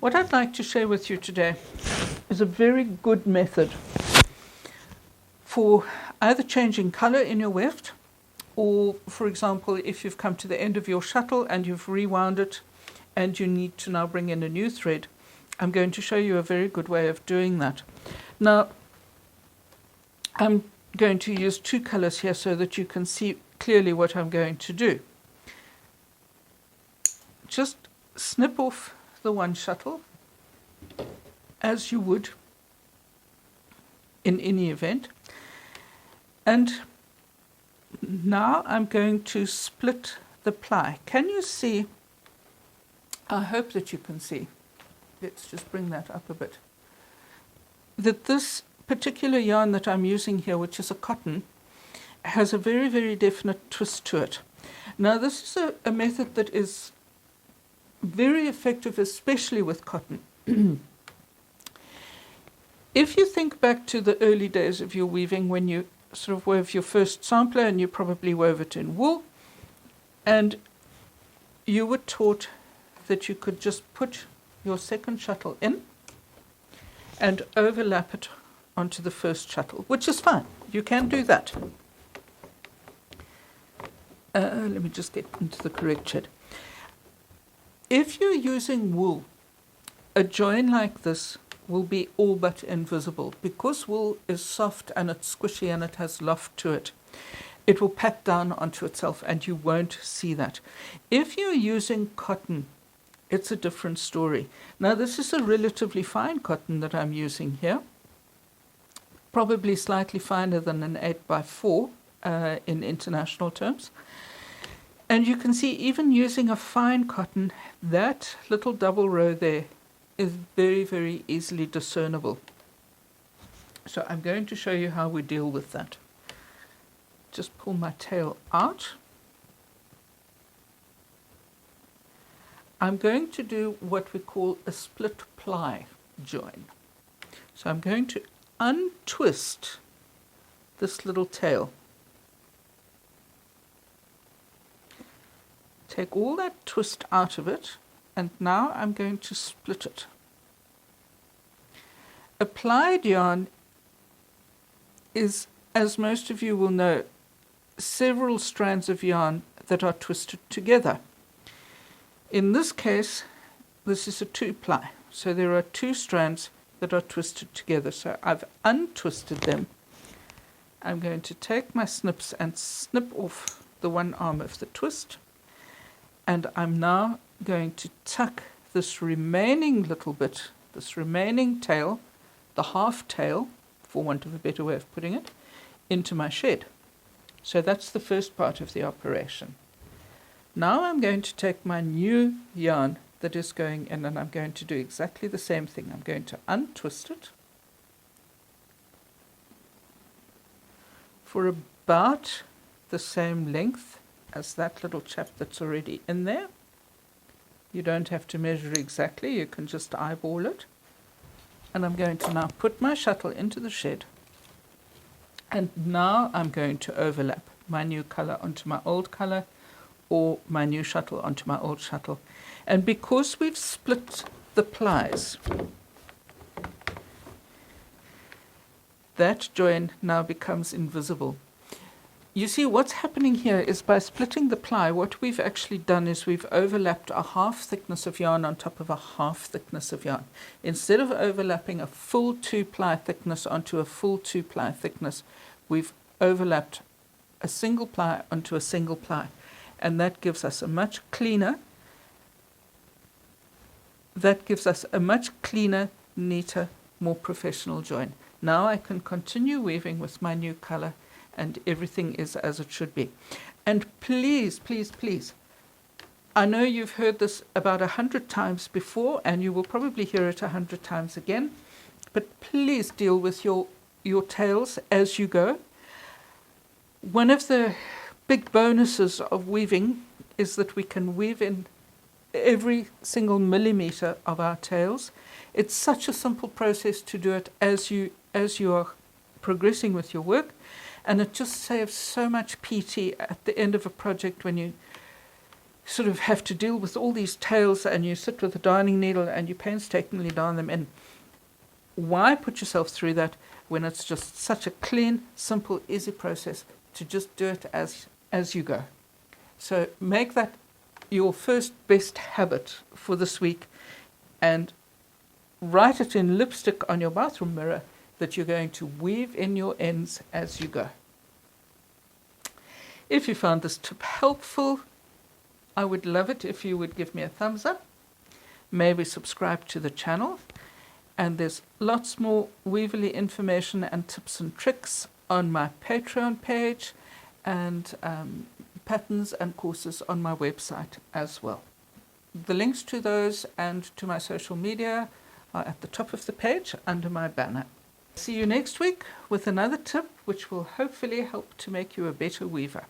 What I'd like to share with you today is a very good method for either changing color in your weft, or, for example, if you've come to the end of your shuttle and you've rewound it and you need to now bring in a new thread. I'm going to show you a very good way of doing that. Now, I'm going to use two colors here so that you can see clearly what I'm going to do. Just snip off the one shuttle as you would in any event. And now I'm going to split the ply. Can you see? I hope that you can see. Let's just bring that up a bit. That this particular yarn that I'm using here, which is a cotton, has a very, very definite twist to it. Now, this is a method that is very effective, especially with cotton. If you think back to the early days of your weaving, when you sort of wove your first sampler and you probably wove it in wool, and you were taught that you could just put your second shuttle in and overlap it onto the first shuttle, which is fine. You can do that. Let me just get into the correct shed. If you're using wool, a join like this will be all but invisible. Because wool is soft and it's squishy and it has loft to it, it will pack down onto itself and you won't see that. If you're using cotton, it's a different story. Now, this is a relatively fine cotton that I'm using here, probably slightly finer than an 8x4 in international terms. And you can see, even using a fine cotton, that little double row there is very, very easily discernible. So I'm going to show you how we deal with that. Just pull my tail out. I'm going to do what we call a split ply join. So I'm going to untwist this little tail. Take all that twist out of it, and now I'm going to split it. A plied yarn is, as most of you will know, several strands of yarn that are twisted together. In this case, this is a 2-ply, so there are 2 strands that are twisted together. So I've untwisted them. I'm going to take my snips and snip off the one arm of the twist. And I'm now going to tuck this remaining little bit, this remaining tail, the half tail, for want of a better way of putting it, into my shed. So that's the first part of the operation. Now I'm going to take my new yarn that is going in, and I'm going to do exactly the same thing. I'm going to untwist it for about the same length as that little chap that's already in there. You don't have to measure exactly, you can just eyeball it. And I'm going to now put my shuttle into the shed. And now I'm going to overlap my new color onto my old color, or my new shuttle onto my old shuttle. And because we've split the plies, that join now becomes invisible. You see, what's happening here is, by splitting the ply, what we've actually done is we've overlapped a half thickness of yarn on top of a half thickness of yarn. Instead of overlapping a full 2-ply thickness onto a full 2-ply thickness, we've overlapped a single ply onto a single ply. And that gives us a much cleaner, neater, more professional join. Now I can continue weaving with my new color, and everything is as it should be. And please, please, please, I know you've heard this about 100 times before, and you will probably hear it 100 times again, but please deal with your tails as you go. One of the big bonuses of weaving is that we can weave in every single millimeter of our tails. It's such a simple process to do it as you are progressing with your work. And it just saves so much PT at the end of a project when you sort of have to deal with all these tails and you sit with a darning needle and you painstakingly darn them in. Why put yourself through that when it's just such a clean, simple, easy process to just do it as you go? So make that your first best habit for this week and write it in lipstick on your bathroom mirror that you're going to weave in your ends as you go. If you found this tip helpful, I would love it if you would give me a thumbs up. Maybe subscribe to the channel. And there's lots more Weaverly information and tips and tricks on my Patreon page and patterns and courses on my website as well. The links to those and to my social media are at the top of the page under my banner. See you next week with another tip which will hopefully help to make you a better weaver.